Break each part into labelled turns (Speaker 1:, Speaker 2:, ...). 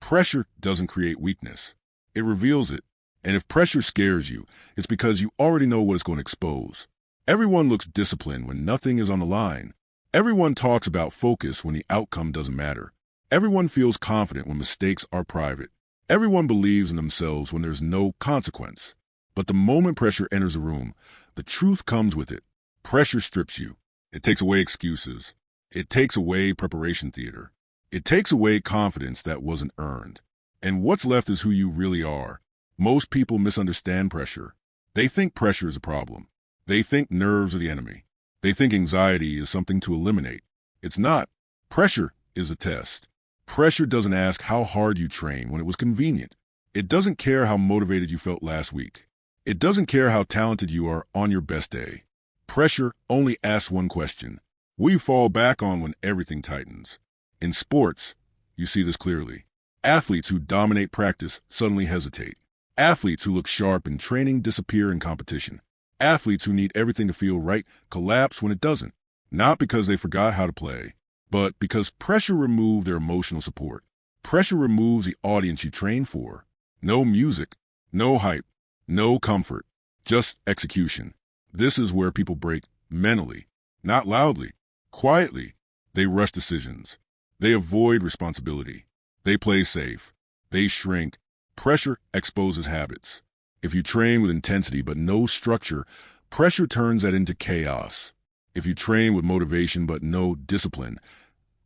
Speaker 1: Pressure doesn't create weakness. It reveals it. And if pressure scares you, it's because you already know what it's going to expose. Everyone looks disciplined when nothing is on the line. Everyone talks about focus when the outcome doesn't matter. Everyone feels confident when mistakes are private. Everyone believes in themselves when there's no consequence. But the moment pressure enters a room, the truth comes with it. Pressure strips you. It takes away excuses. It takes away preparation theater. It takes away confidence that wasn't earned. And what's left is who you really are. Most people misunderstand pressure. They think pressure is a problem. They think nerves are the enemy. They think anxiety is something to eliminate. It's not. Pressure is a test. Pressure doesn't ask how hard you train when it was convenient. It doesn't care how motivated you felt last week. It doesn't care how talented you are on your best day. Pressure only asks one question. Will you fall back on when everything tightens? In sports, you see this clearly. Athletes who dominate practice suddenly hesitate. Athletes who look sharp in training disappear in competition. Athletes who need everything to feel right collapse when it doesn't. Not because they forgot how to play, but because pressure removed their emotional support. Pressure removes the audience you train for. No music, no hype, no comfort, just execution. This is where people break mentally, not loudly, quietly. They rush decisions. They avoid responsibility. They play safe. They shrink. Pressure exposes habits. If you train with intensity but no structure, pressure turns that into chaos. If you train with motivation but no discipline,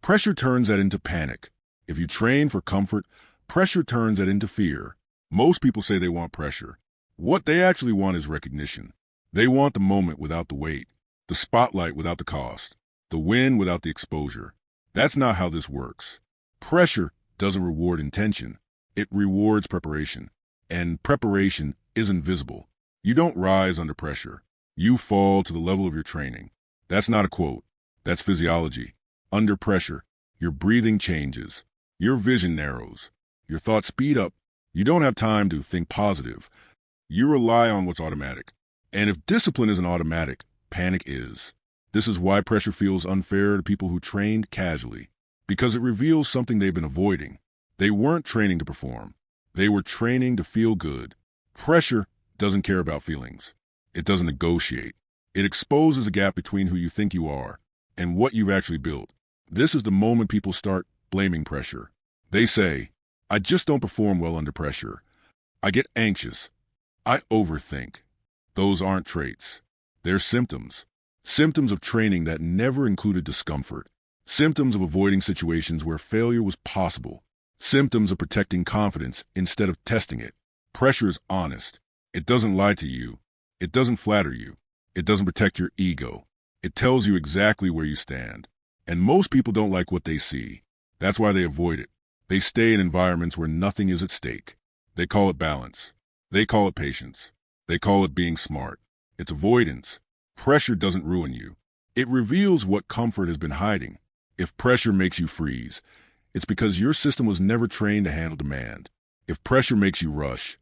Speaker 1: pressure turns that into panic. If you train for comfort, pressure turns that into fear. Most people say they want pressure. What they actually want is recognition. They want the moment without the weight, the spotlight without the cost, the win without the exposure. That's not how this works. Pressure doesn't reward intention. It rewards preparation. And preparation isn't visible. You don't rise under pressure. You fall to the level of your training. That's not a quote. That's physiology. Under pressure, your breathing changes. Your vision narrows. Your thoughts speed up. You don't have time to think positive. You rely on what's automatic. And if discipline isn't automatic, panic is. This is why pressure feels unfair to people who trained casually. Because it reveals something they've been avoiding. They weren't training to perform. They were training to feel good. Pressure doesn't care about feelings. It doesn't negotiate. It exposes a gap between who you think you are and what you've actually built. This is the moment people start blaming pressure. They say, I just don't perform well under pressure. I get anxious. I overthink. Those aren't traits. They're symptoms. Symptoms of training that never included discomfort. Symptoms of avoiding situations where failure was possible. Symptoms of protecting confidence instead of testing it. Pressure is honest. It doesn't lie to you. It doesn't flatter you. It doesn't protect your ego. It tells you exactly where you stand. And most people don't like what they see. That's why they avoid it. They stay in environments where nothing is at stake. They call it balance. They call it patience. They call it being smart. It's avoidance. Pressure doesn't ruin you. It reveals what comfort has been hiding. If pressure makes you freeze, it's because your system was never trained to handle demand. If pressure makes you rush,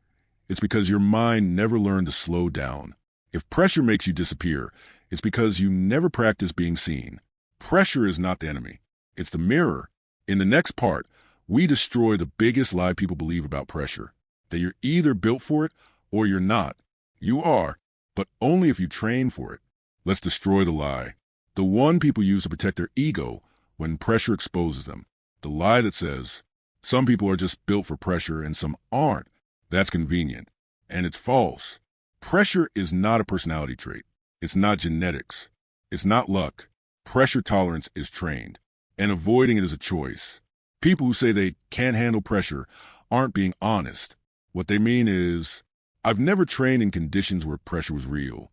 Speaker 1: it's because your mind never learned to slow down. If pressure makes you disappear, it's because you never practiced being seen. Pressure is not the enemy. It's the mirror. In the next part, we destroy the biggest lie people believe about pressure. That you're either built for it or you're not. You are, but only if you train for it. Let's destroy the lie. The one people use to protect their ego when pressure exposes them. The lie that says, some people are just built for pressure and some aren't. That's convenient. And it's false. Pressure is not a personality trait. It's not genetics. It's not luck. Pressure tolerance is trained. And avoiding it is a choice. People who say they can't handle pressure aren't being honest. What they mean is, I've never trained in conditions where pressure was real.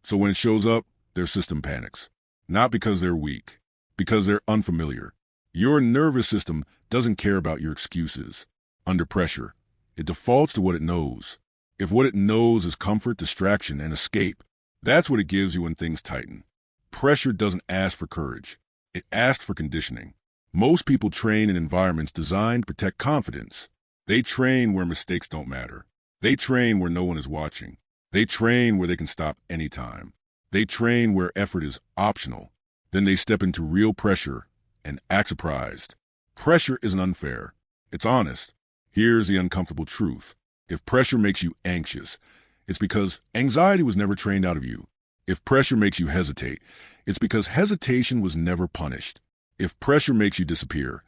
Speaker 1: So when it shows up, their system panics. Not because they're weak, because they're unfamiliar. Your nervous system doesn't care about your excuses. Under pressure, it defaults to what it knows. If what it knows is comfort, distraction, and escape, that's what it gives you when things tighten. Pressure doesn't ask for courage. It asks for conditioning. Most people train in environments designed to protect confidence. They train where mistakes don't matter. They train where no one is watching. They train where they can stop anytime. They train where effort is optional. Then they step into real pressure and act surprised. Pressure isn't unfair. It's honest. Here's the uncomfortable truth. If pressure makes you anxious, it's because anxiety was never trained out of you. If pressure makes you hesitate, it's because hesitation was never punished. If pressure makes you disappear,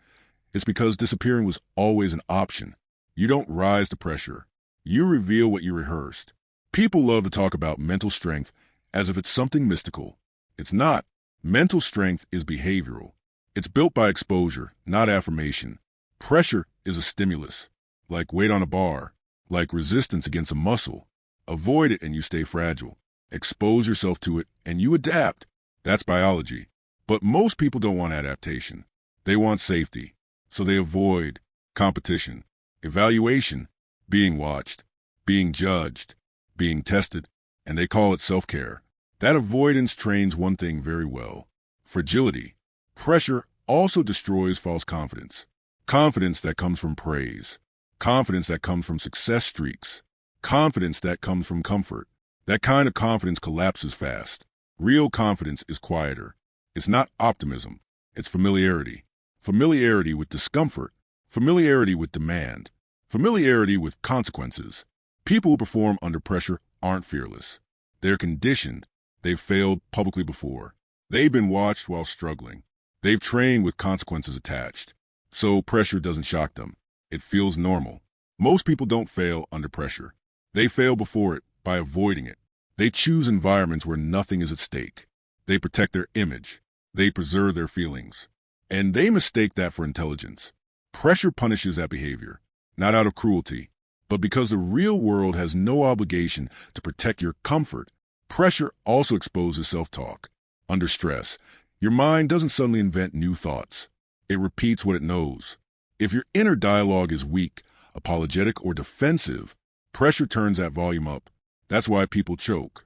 Speaker 1: it's because disappearing was always an option. You don't rise to pressure. You reveal what you rehearsed. People love to talk about mental strength as if it's something mystical. It's not. Mental strength is behavioral. It's built by exposure, not affirmation. Pressure is a stimulus, like weight on a bar, like resistance against a muscle. Avoid it and you stay fragile. Expose yourself to it and you adapt. That's biology. But most people don't want adaptation. They want safety. So they avoid competition, evaluation, being watched, being judged, being tested, and they call it self-care. That avoidance trains one thing very well: fragility. Pressure also destroys false confidence. Confidence that comes from praise. Confidence that comes from success streaks. Confidence that comes from comfort. That kind of confidence collapses fast. Real confidence is quieter. It's not optimism. It's familiarity. Familiarity with discomfort. Familiarity with demand. Familiarity with consequences. People who perform under pressure aren't fearless. They're conditioned. They've failed publicly before. They've been watched while struggling. They've trained with consequences attached. So pressure doesn't shock them. It feels normal. Most people don't fail under pressure. They fail before it by avoiding it. They choose environments where nothing is at stake. They protect their image. They preserve their feelings. And they mistake that for intelligence. Pressure punishes that behavior, not out of cruelty, but because the real world has no obligation to protect your comfort. Pressure also exposes self-talk. Under stress, your mind doesn't suddenly invent new thoughts. It repeats what it knows. If your inner dialogue is weak, apologetic, or defensive, pressure turns that volume up. That's why people choke.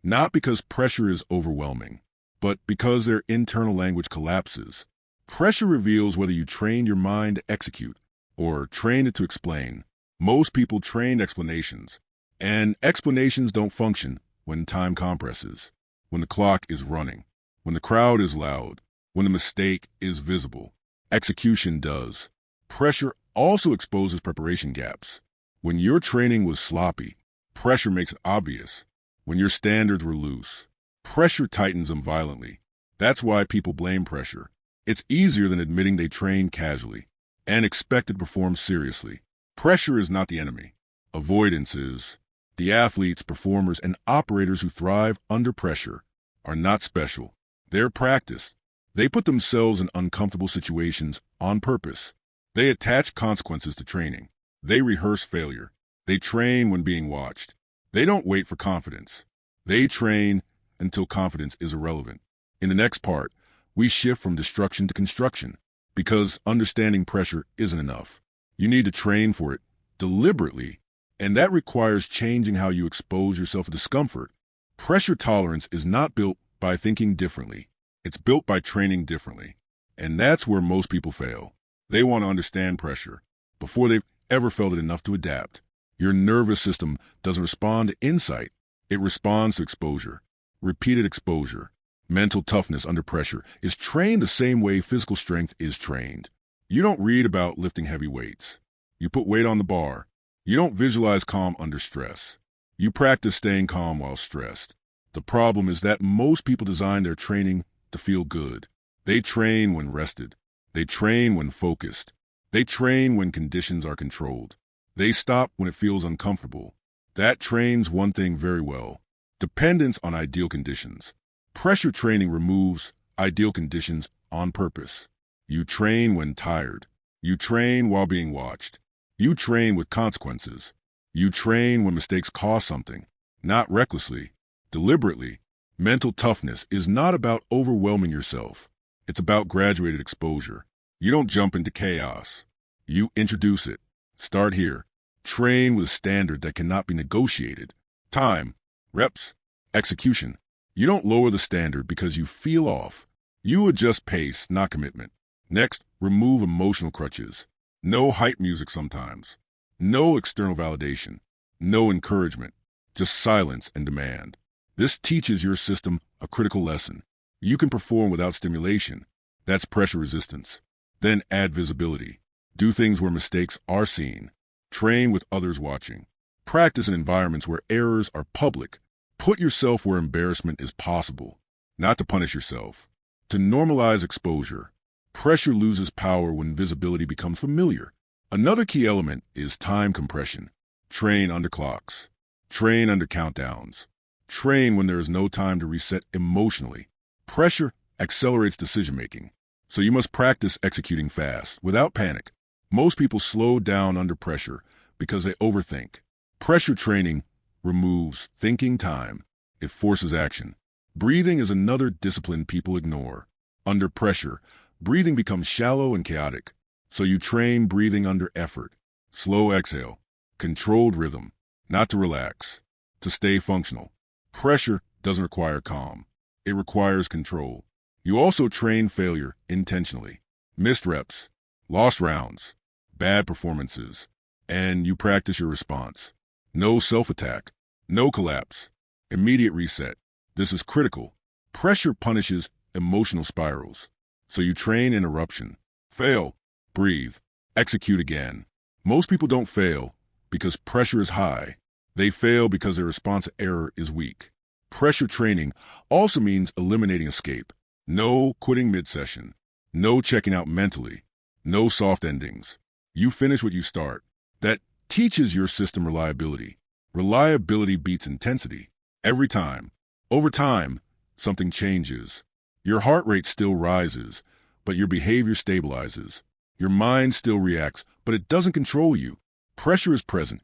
Speaker 1: Not because pressure is overwhelming, but because their internal language collapses. Pressure reveals whether you trained your mind to execute or trained it to explain. Most people train explanations, and explanations don't function when time compresses, when the clock is running, when the crowd is loud, when the mistake is visible. Execution does. Pressure also exposes preparation gaps. When your training was sloppy, pressure makes it obvious. When your standards were loose, pressure tightens them violently. That's why people blame pressure. It's easier than admitting they trained casually and expected to perform seriously. Pressure is not the enemy. Avoidance is. The athletes, performers, and operators who thrive under pressure are not special. They're practiced. They put themselves in uncomfortable situations on purpose. They attach consequences to training. They rehearse failure. They train when being watched. They don't wait for confidence. They train until confidence is irrelevant. In the next part, we shift from destruction to construction, because understanding pressure isn't enough. You need to train for it deliberately, and that requires changing how you expose yourself to discomfort. Pressure tolerance is not built by thinking differently. It's built by training differently. And that's where most people fail. They want to understand pressure before they've ever felt it enough to adapt. Your nervous system doesn't respond to insight. It responds to exposure. Repeated exposure. Mental toughness under pressure is trained the same way physical strength is trained. You don't read about lifting heavy weights. You put weight on the bar. You don't visualize calm under stress. You practice staying calm while stressed. The problem is that most people design their training to feel good. They train when rested. They train when focused. They train when conditions are controlled. They stop when it feels uncomfortable. That trains one thing very well: dependence on ideal conditions. Pressure training removes ideal conditions on purpose. You train when tired. You train while being watched. You train with consequences. You train when mistakes cost something, not recklessly, deliberately. Mental toughness is not about overwhelming yourself. It's about graduated exposure. You don't jump into chaos. You introduce it. Start here. Train with a standard that cannot be negotiated. Time, reps, execution. You don't lower the standard because you feel off. You adjust pace, not commitment. Next, remove emotional crutches. No hype music sometimes. No external validation. No encouragement. Just silence and demand. This teaches your system a critical lesson. You can perform without stimulation. That's pressure resistance. Then add visibility. Do things where mistakes are seen. Train with others watching. Practice in environments where errors are public. Put yourself where embarrassment is possible, not to punish yourself. To normalize exposure. Pressure loses power when visibility becomes familiar. Another key element is time compression. Train under clocks. Train under countdowns. Train when there is no time to reset emotionally. Pressure accelerates decision-making, so you must practice executing fast, without panic. Most people slow down under pressure because they overthink. Pressure training removes thinking time. It forces action. Breathing is another discipline people ignore. Under pressure, breathing becomes shallow and chaotic, so you train breathing under effort. Slow exhale. Controlled rhythm. Not to relax, to stay functional. Pressure doesn't require calm. It requires control. You also train failure intentionally. Missed reps, lost rounds, bad performances, and you practice your response. No self-attack, no collapse, immediate reset. This is critical. Pressure punishes emotional spirals, so you train interruption. Fail, breathe, execute again. Most people don't fail because pressure is high. They fail because their response to error is weak. Pressure training also means eliminating escape. No quitting mid-session. No checking out mentally. No soft endings. You finish what you start. That teaches your system reliability. Reliability beats intensity. Every time. Over time, something changes. Your heart rate still rises, but your behavior stabilizes. Your mind still reacts, but it doesn't control you. Pressure is present,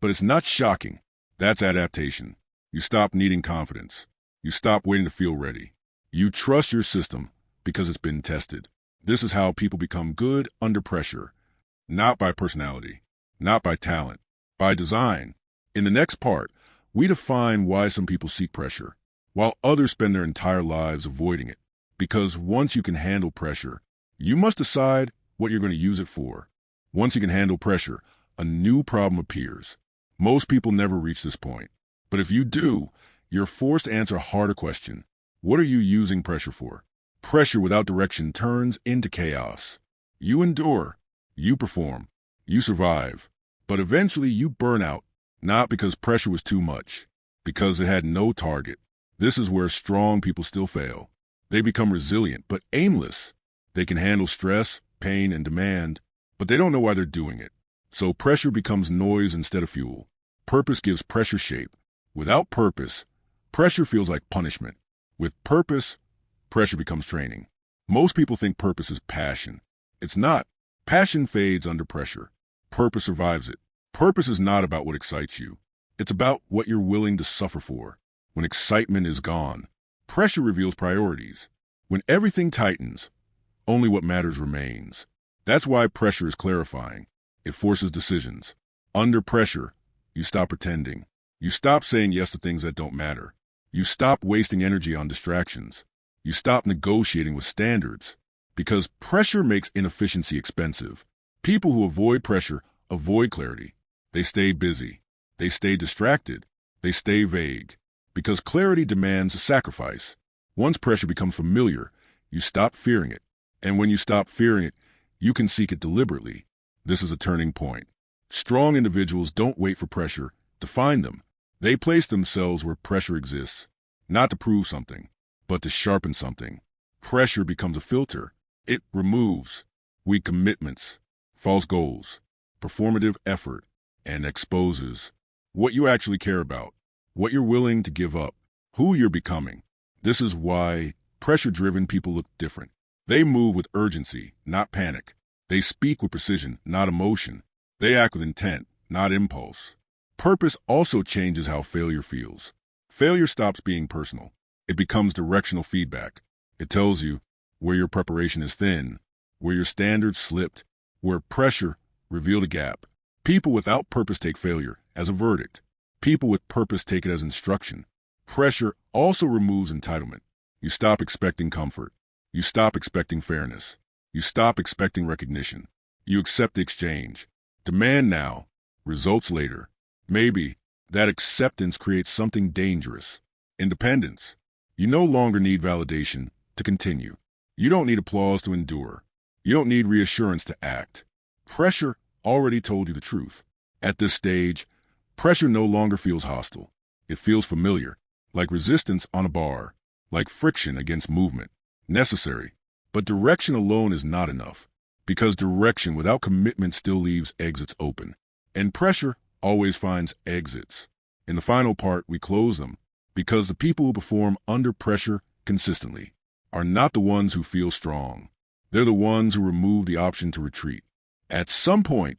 Speaker 1: but it's not shocking. That's adaptation. You stop needing confidence. You stop waiting to feel ready. You trust your system because it's been tested. This is how people become good under pressure. Not by personality, not by talent, by design. In the next part, we define why some people seek pressure, while others spend their entire lives avoiding it. Because once you can handle pressure, you must decide what you're going to use it for. Once you can handle pressure, a new problem appears. Most people never reach this point. But if you do, you're forced to answer a harder question. What are you using pressure for? Pressure without direction turns into chaos. You endure, you perform, you survive. But eventually you burn out, not because pressure was too much, because it had no target. This is where strong people still fail. They become resilient, but aimless. They can handle stress, pain, and demand, but they don't know why they're doing it. So pressure becomes noise instead of fuel. Purpose gives pressure shape. Without purpose, pressure feels like punishment. With purpose, pressure becomes training. Most people think purpose is passion. It's not. Passion fades under pressure. Purpose survives it. Purpose is not about what excites you. It's about what you're willing to suffer for. When excitement is gone, pressure reveals priorities. When everything tightens, only what matters remains. That's why pressure is clarifying. It forces decisions. Under pressure, you stop pretending. You stop saying yes to things that don't matter. You stop wasting energy on distractions. You stop negotiating with standards. Because pressure makes inefficiency expensive. People who avoid pressure avoid clarity. They stay busy. They stay distracted. They stay vague. Because clarity demands a sacrifice. Once pressure becomes familiar, you stop fearing it. And when you stop fearing it, you can seek it deliberately. This is a turning point. Strong individuals don't wait for pressure to find them. They place themselves where pressure exists, not to prove something, but to sharpen something. Pressure becomes a filter. It removes weak commitments, false goals, performative effort, and exposes what you actually care about, what you're willing to give up, who you're becoming. This is why pressure-driven people look different. They move with urgency, not panic. They speak with precision, not emotion. They act with intent, not impulse. Purpose also changes how failure feels. Failure stops being personal. It becomes directional feedback. It tells you where your preparation is thin, where your standards slipped, where pressure revealed a gap. People without purpose take failure as a verdict. People with purpose take it as instruction. Pressure also removes entitlement. You stop expecting comfort. You stop expecting fairness. You stop expecting recognition. You accept the exchange. Demand now, results later. Maybe that acceptance creates something dangerous. Independence. You no longer need validation to continue. You don't need applause to endure. You don't need reassurance to act. Pressure already told you the truth. At this stage, pressure no longer feels hostile. It feels familiar, like resistance on a bar, like friction against movement. Necessary. But direction alone is not enough, because direction without commitment still leaves exits open. And pressure always finds exits. In the final part, we close them, because the people who perform under pressure consistently are not the ones who feel strong. They're the ones who remove the option to retreat. At some point,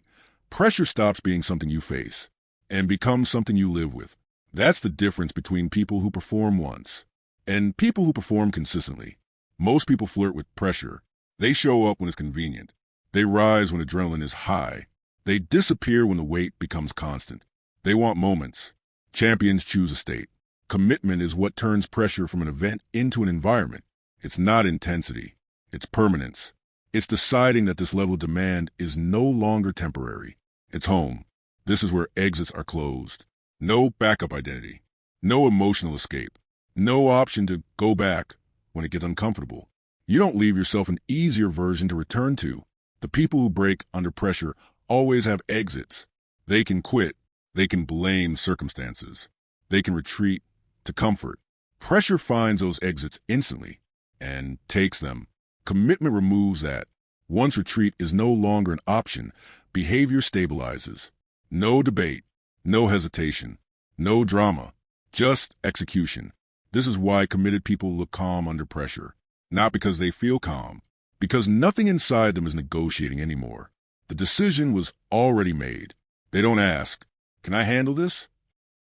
Speaker 1: pressure stops being something you face and becomes something you live with. That's the difference between people who perform once and people who perform consistently. Most people flirt with pressure. They show up when it's convenient. They rise when adrenaline is high. They disappear when the weight becomes constant. They want moments. Champions choose a state. Commitment is what turns pressure from an event into an environment. It's not intensity. It's permanence. It's deciding that this level of demand is no longer temporary. It's home. This is where exits are closed. No backup identity. No emotional escape. No option to go back when it gets uncomfortable. You don't leave yourself an easier version to return to. The people who break under pressure always have exits. They can quit. They can blame circumstances. They can retreat to comfort. Pressure finds those exits instantly and takes them. Commitment removes that. Once retreat is no longer an option, behavior stabilizes. No debate, no hesitation, no drama, just execution. This is why committed people look calm under pressure. Not because they feel calm, because nothing inside them is negotiating anymore. The decision was already made. They don't ask, "Can I handle this?"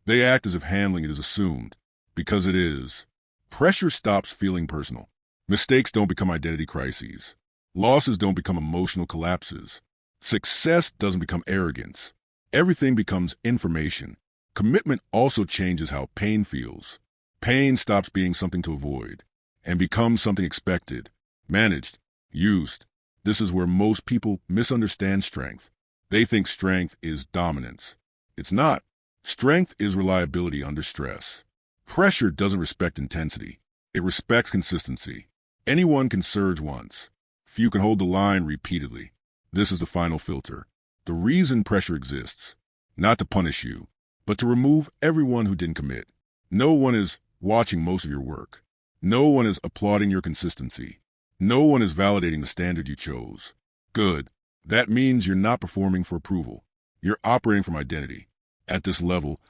Speaker 1: They act as if handling it is assumed, because it is. Pressure stops feeling personal. Mistakes don't become identity crises. Losses don't become emotional collapses. Success doesn't become arrogance. Everything becomes information. Commitment also changes how pain feels. Pain stops being something to avoid and becomes something expected, managed, used. This is where most people misunderstand strength. They think strength is dominance. It's not. Strength is reliability under stress. Pressure doesn't respect intensity. It respects consistency. Anyone can surge once. Few can hold the line repeatedly. This is the final filter. The reason pressure exists, not to punish you, but to remove everyone who didn't commit. No one is watching most of your work. No one is applauding your consistency. No one is validating the standard you chose. Good. That means you're not performing for approval. You're operating from identity. At this level,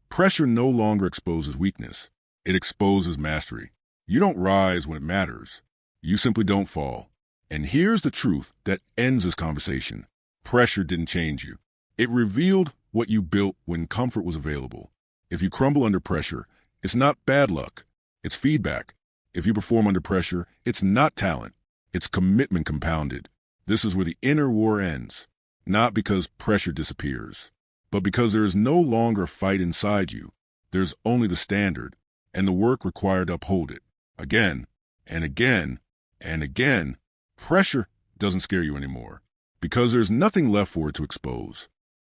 Speaker 1: pressure no longer exposes weakness. It exposes mastery. You don't rise when it matters. You simply don't fall. And here's the truth that ends this conversation. Pressure didn't change you. It revealed what you built when comfort was available. If you crumble under pressure, it's not bad luck. It's feedback. If you perform under pressure, it's not talent. It's commitment compounded. This is where the inner war ends. Not because pressure disappears, but because there is no longer a fight inside you. There's only the standard and the work required to uphold it. Again and again and again. Pressure doesn't scare you anymore because there's nothing left for it to expose.